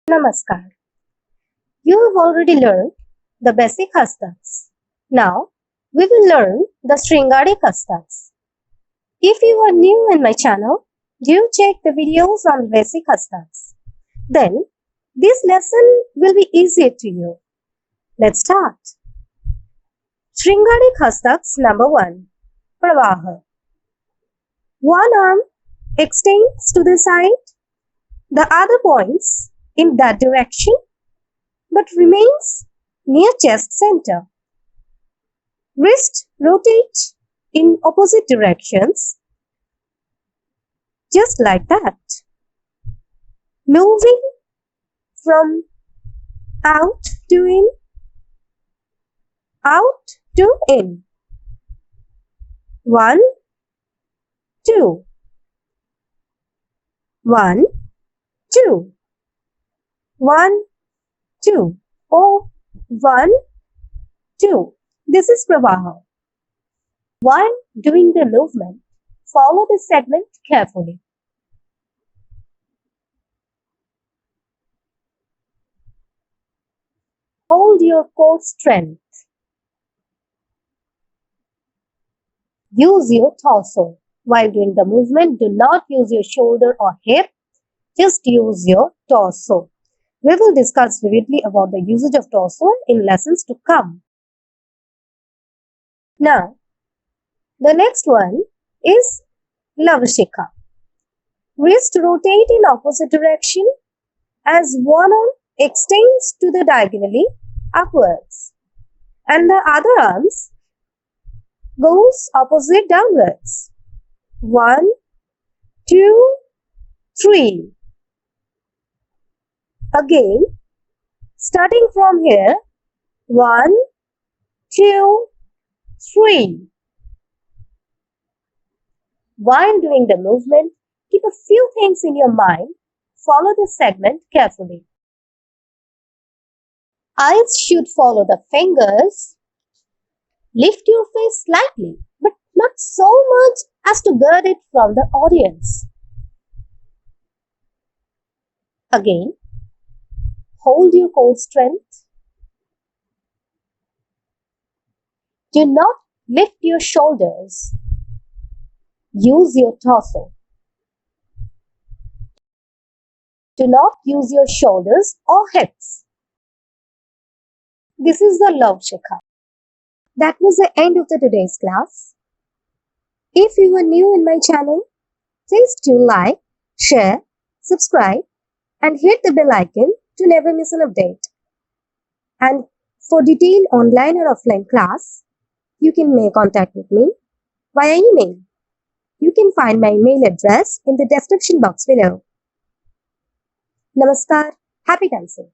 Namaskar. You have already learned the basic Hastaks. Now, we will learn the Sringarik Hastaks. If you are new in my channel, do check the videos on basic Hastaks. Then, this lesson will be easier to you. Let's start. Sringarik Hastaks number 1. Pravaaha. One arm extends to the side, the other points in that direction but remains near chest center. Wrist rotate in opposite directions, just like that. Moving from out to in, out to in. 1, 2. 1, 2. 1, 2. Oh, 1, 2. This is Pravaaha. While doing the movement, follow this segment carefully. Hold your core strength. Use your torso. While doing the movement, do not use your shoulder or hip. Just use your torso. We will discuss vividly about the usage of torso in lessons to come. Now, the next one is Lavasikha. Wrist rotate in opposite direction as one arm extends to the diagonally upwards and the other arms goes opposite downwards. 1, 2, 3. Again, starting from here, 1, 2, 3. While doing the movement, keep a few things in your mind. Follow this segment carefully. Eyes should follow the fingers. Lift your face slightly, but not so much as to guard it from the audience. Again, hold your core strength. Do not lift your shoulders. Use your torso. Do not use your shoulders or hips. This is the Lavasikha. That was the end of today's class. If you are new in my channel, please do like, share, subscribe and hit the bell icon to never miss an update. And for detailed online or offline class, you can make contact with me via email. You can find my email address in the description box below. Namaskar. Happy dancing.